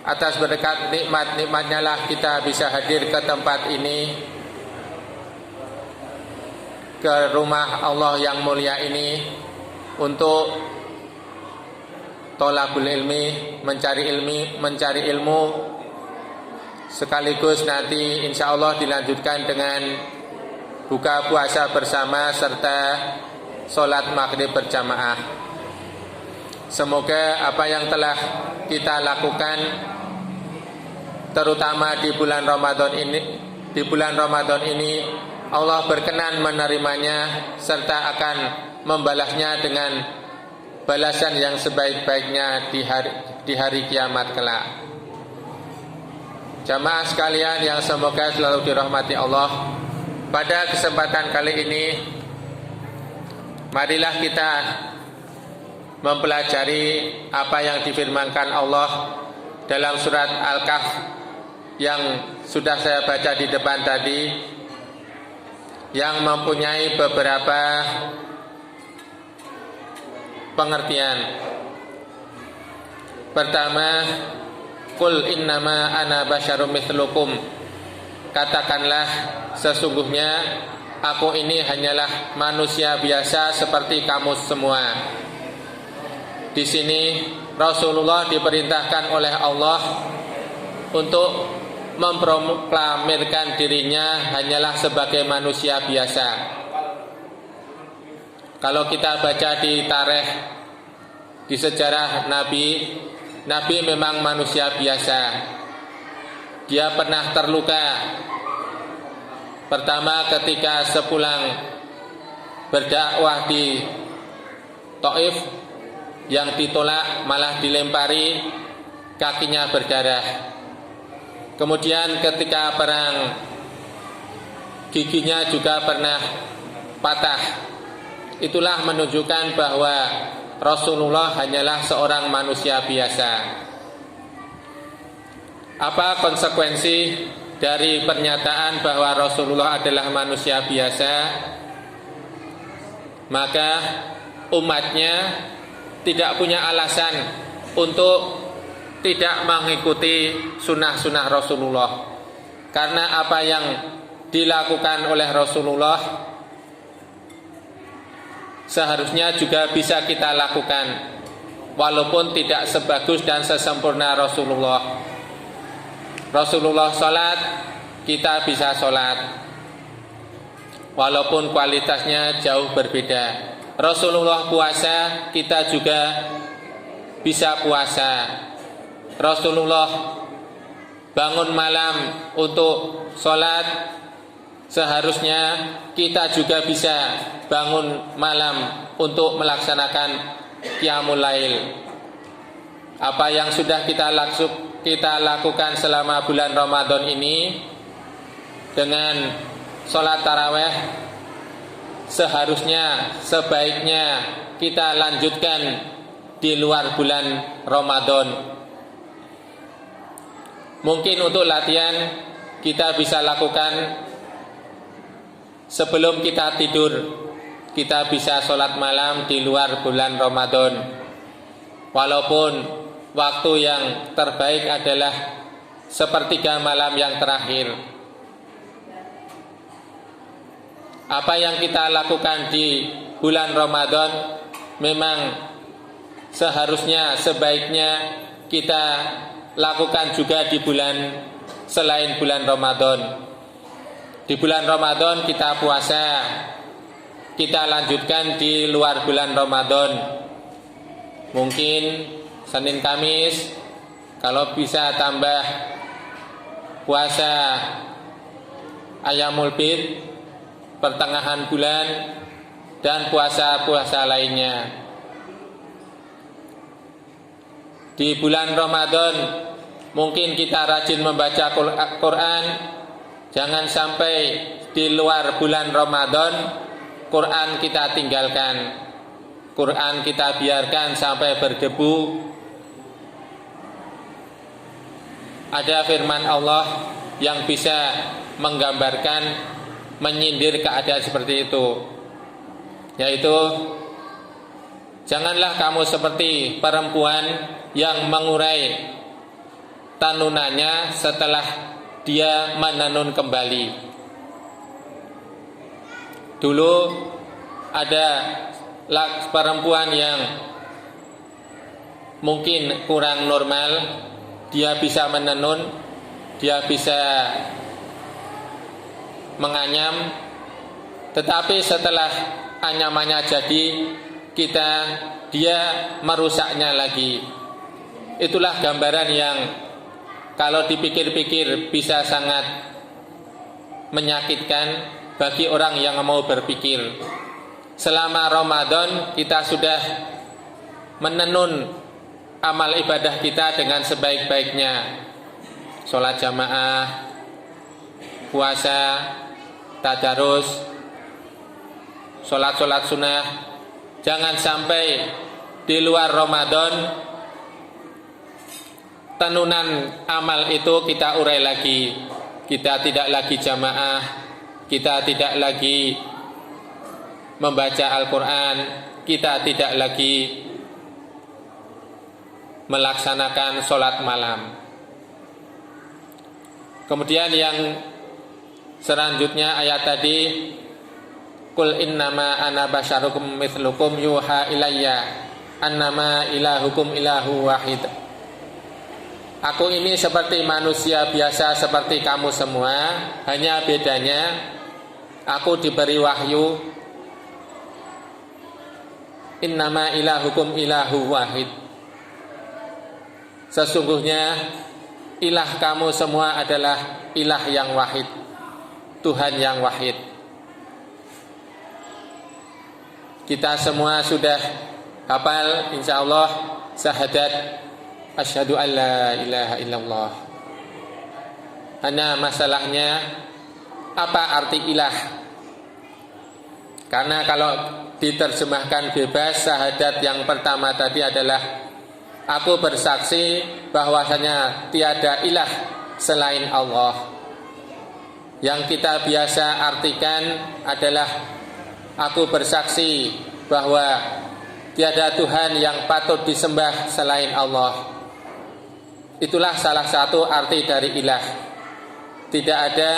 Atas berkat nikmat-nikmatnya lah kita bisa hadir ke tempat ini, ke rumah Allah yang mulia ini, untuk thalabul ilmi, mencari ilmu, sekaligus nanti insya Allah dilanjutkan dengan buka puasa bersama serta sholat maghrib berjamaah. Semoga apa yang telah kita lakukan, terutama di bulan Ramadan ini, Allah berkenan menerimanya serta akan membalasnya dengan balasan yang sebaik-baiknya di hari kiamat kelak. Jamaah sekalian yang semoga selalu dirahmati Allah, pada kesempatan kali ini marilah kita mempelajari apa yang difirmankan Allah dalam surat Al-Kahf yang sudah saya baca di depan tadi, yang mempunyai beberapa pengertian. Pertama, qul innama ana basyarum mithlukum, katakanlah sesungguhnya aku ini hanyalah manusia biasa seperti kamu semua. Di sini Rasulullah diperintahkan oleh Allah untuk memproklamirkan dirinya hanyalah sebagai manusia biasa. Kalau kita baca di tarikh, di sejarah Nabi memang manusia biasa. Dia pernah terluka. Pertama ketika sepulang berdakwah di Taif, yang ditolak malah dilempari, kakinya berdarah. Kemudian ketika perang, giginya juga pernah patah. Itulah menunjukkan bahwa Rasulullah hanyalah seorang manusia biasa. Apa konsekuensi dari pernyataan bahwa Rasulullah adalah manusia biasa? Maka umatnya tidak punya alasan untuk tidak mengikuti sunnah-sunnah Rasulullah, karena apa yang dilakukan oleh Rasulullah seharusnya juga bisa kita lakukan, walaupun tidak sebagus dan sesempurna Rasulullah. Rasulullah sholat, kita bisa sholat, walaupun kualitasnya jauh berbeda. Rasulullah puasa, kita juga bisa puasa. Rasulullah bangun malam untuk sholat, seharusnya kita juga bisa bangun malam untuk melaksanakan qiyamul lail. Apa yang sudah kita lakukan selama bulan Ramadan ini dengan sholat taraweh, seharusnya sebaiknya kita lanjutkan di luar bulan Ramadan. Mungkin untuk latihan kita bisa lakukan sebelum kita tidur. Kita bisa sholat malam di luar bulan Ramadan, walaupun waktu yang terbaik adalah sepertiga malam yang terakhir. Apa yang kita lakukan di bulan Ramadan memang seharusnya, sebaiknya kita lakukan juga di bulan selain bulan Ramadan. Di bulan Ramadan kita puasa, kita lanjutkan di luar bulan Ramadan. Mungkin Senin Kamis, kalau bisa tambah puasa Ayyamul Bid pertengahan bulan, dan puasa-puasa lainnya. Di bulan Ramadan mungkin kita rajin membaca Quran. Jangan sampai di luar bulan Ramadan Quran kita tinggalkan, Quran kita biarkan sampai berdebu. Ada firman Allah yang bisa menggambarkan, menyindir keadaan seperti itu, yaitu janganlah kamu seperti perempuan yang mengurai tenunannya setelah dia menenun kembali. Dulu ada perempuan yang mungkin kurang normal, dia bisa menenun, dia bisa menganyam, tetapi setelah anyamannya jadi, dia merusaknya lagi. Itulah gambaran yang kalau dipikir-pikir bisa sangat menyakitkan bagi orang yang mau berpikir. Selama Ramadan kita sudah menenun amal ibadah kita dengan sebaik-baiknya, sholat jamaah, puasa, tadarus, sholat-sholat sunnah. Jangan sampai di luar Ramadan tenunan amal itu kita urai lagi. Kita tidak lagi jamaah, kita tidak lagi membaca Al-Quran, kita tidak lagi melaksanakan sholat malam. Kemudian yang selanjutnya ayat tadi, Qul innama ana basyarukum mithlukum yuha ilayya annama ilahukum ilahu wahid. Aku ini seperti manusia biasa seperti kamu semua, hanya bedanya aku diberi wahyu. Innama ilahukum ilahu wahid. Sesungguhnya ilah kamu semua adalah ilah yang wahid, Tuhan yang wahid. Kita semua sudah hafal insyaallah syahadat asyhadu an la ilaha illallah. Hanya masalahnya apa arti ilah? Karena kalau diterjemahkan bebas, syahadat yang pertama tadi adalah aku bersaksi bahwasanya tiada ilah selain Allah. Yang kita biasa artikan adalah aku bersaksi bahwa tiada Tuhan yang patut disembah selain Allah. Itulah salah satu arti dari ilah. Tidak ada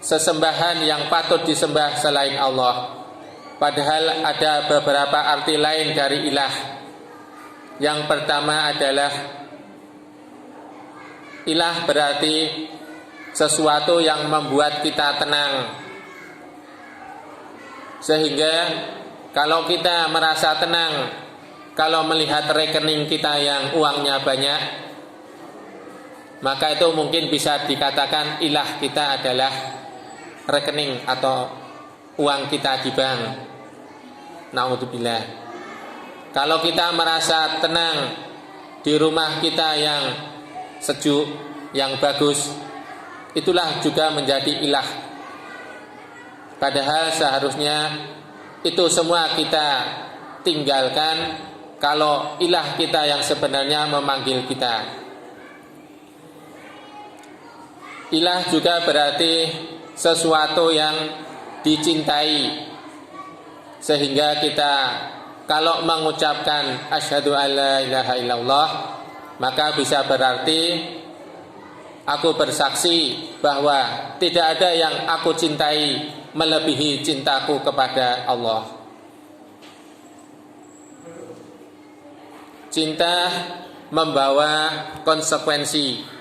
sesembahan yang patut disembah selain Allah. Padahal ada beberapa arti lain dari ilah. Yang pertama adalah ilah berarti sesuatu yang membuat kita tenang. Sehingga kalau kita merasa tenang, kalau melihat rekening kita yang uangnya banyak, maka itu mungkin bisa dikatakan ilah kita adalah rekening atau uang kita di bank. Na'udzubillah. Kalau kita merasa tenang di rumah kita yang sejuk, yang bagus, itulah juga menjadi ilah. Padahal seharusnya itu semua kita tinggalkan kalau ilah kita yang sebenarnya memanggil kita. Ilah juga berarti sesuatu yang dicintai, sehingga kita kalau mengucapkan asyhadu alla ilaha illallah, maka bisa berarti aku bersaksi bahwa tidak ada yang aku cintai melebihi cintaku kepada Allah. Cinta membawa konsekuensi.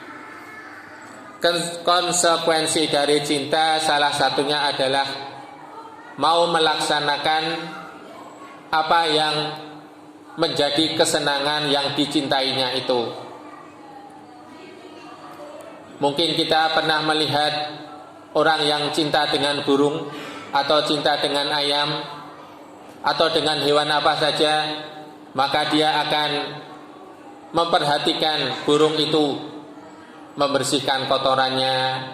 Konsekuensi dari cinta salah satunya adalah mau melaksanakan apa yang menjadi kesenangan yang dicintainya itu. Mungkin kita pernah melihat orang yang cinta dengan burung, atau cinta dengan ayam, atau dengan hewan apa saja, maka dia akan memperhatikan burung itu, membersihkan kotorannya,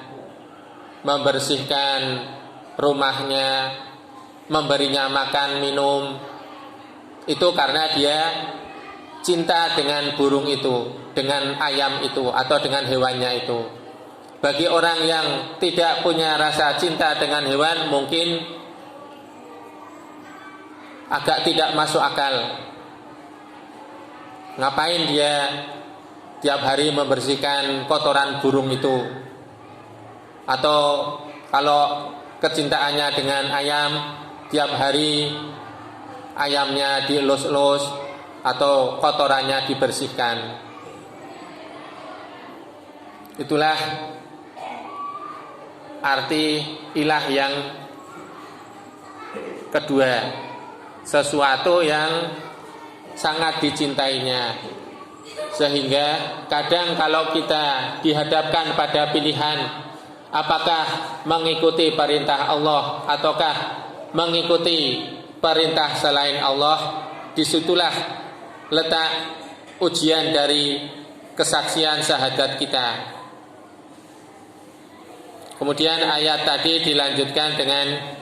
membersihkan rumahnya, memberinya makan, minum. Itu karena dia cinta dengan burung itu, dengan ayam itu, atau dengan hewannya itu. Bagi orang yang tidak punya rasa cinta dengan hewan, mungkin agak tidak masuk akal. Ngapain dia tiap hari membersihkan kotoran burung itu, atau kalau kecintaannya dengan ayam, tiap hari ayamnya dielus-elus atau kotorannya dibersihkan. Itulah arti ilah yang kedua, sesuatu yang sangat dicintainya. Sehingga kadang kalau kita dihadapkan pada pilihan apakah mengikuti perintah Allah ataukah mengikuti perintah selain Allah, disitulah letak ujian dari kesaksian syahadat kita. Kemudian ayat tadi dilanjutkan dengan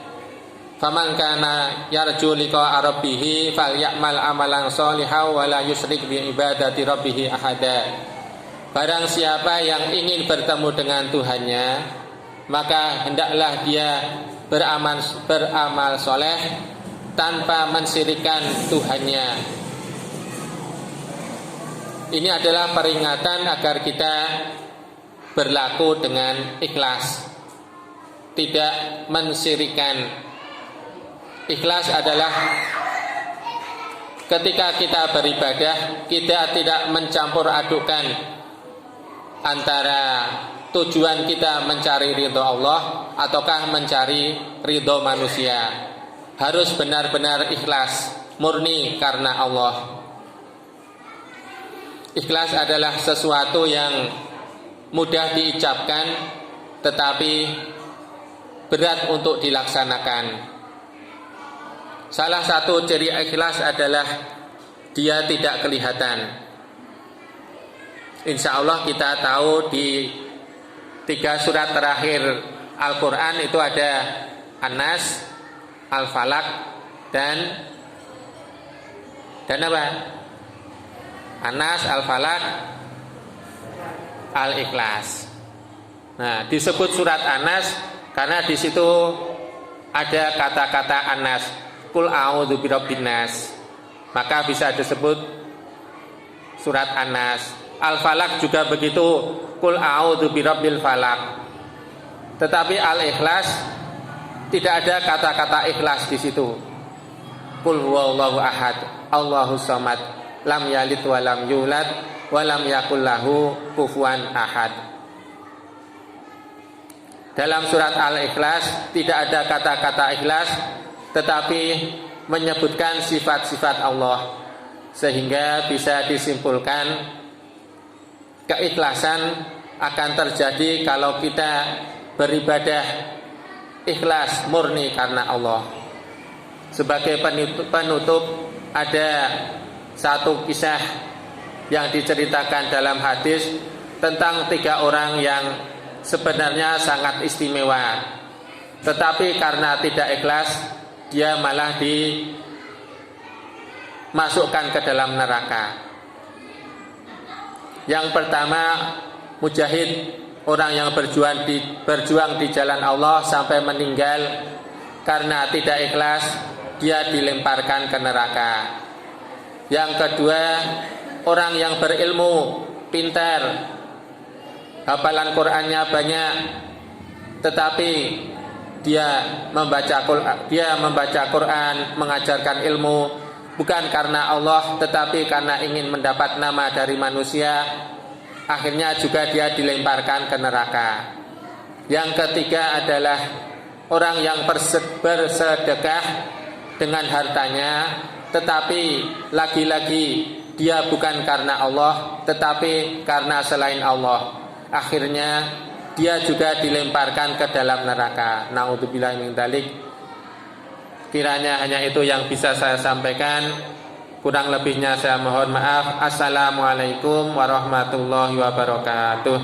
faman kana yarju liqa rabbih falyamal amalan sholihan wa la yusyrik bi ibadati rabbih ahada. Barang siapa yang ingin bertemu dengan Tuhannya, maka hendaklah dia beramal soleh tanpa mensyirikkan Tuhannya. Ini adalah peringatan agar kita berlaku dengan ikhlas, tidak mensyirikkan. Ikhlas adalah ketika kita beribadah, kita tidak mencampur adukan antara tujuan kita mencari ridho Allah ataukah mencari ridho manusia. Harus benar-benar ikhlas, murni karena Allah. Ikhlas adalah sesuatu yang mudah diucapkan tetapi berat untuk dilaksanakan. Salah satu ciri ikhlas adalah dia tidak kelihatan. Insya Allah kita tahu di 3 surat terakhir Al-Quran itu ada An-Nas, Al-Falaq, dan apa? An-Nas, Al-Falaq, Al-Ikhlas. Nah, disebut surat An-Nas karena di situ ada kata-kata An-Nas, Qul a'udzu birabbin nas. Maka bisa disebut surat An-Nas. Al-Falaq juga begitu, Qul a'udzu birabbil falaq. Tetapi Al-Ikhlas tidak ada kata-kata ikhlas di situ. Qul huwallahu ahad, Allahus samad, lam yalid wa lam yulad wa lam yakul lahu kufuwan ahad. Dalam surat Al-Ikhlas tidak ada kata-kata ikhlas, tetapi menyebutkan sifat-sifat Allah, sehingga bisa disimpulkan keikhlasan akan terjadi kalau kita beribadah ikhlas murni karena Allah. Sebagai penutup ada satu kisah yang diceritakan dalam hadis tentang 3 orang yang sebenarnya sangat istimewa, tetapi karena tidak ikhlas dia malah dimasukkan ke dalam neraka. Yang pertama Mujahid, orang yang berjuang di jalan Allah sampai meninggal karena tidak ikhlas, dia dilemparkan ke neraka. Yang kedua, orang yang berilmu, pintar, hafalan Qur'annya banyak, tetapi dia membaca Quran, mengajarkan ilmu bukan karena Allah tetapi karena ingin mendapat nama dari manusia, akhirnya juga dia dilemparkan ke neraka. Yang ketiga adalah orang yang bersedekah dengan hartanya, tetapi lagi-lagi dia bukan karena Allah tetapi karena selain Allah, akhirnya dia juga dilemparkan ke dalam neraka. Na'udzubillahi min dzalik. Kiranya hanya itu yang bisa saya sampaikan. Kurang lebihnya saya mohon maaf. Assalamualaikum warahmatullahi wabarakatuh.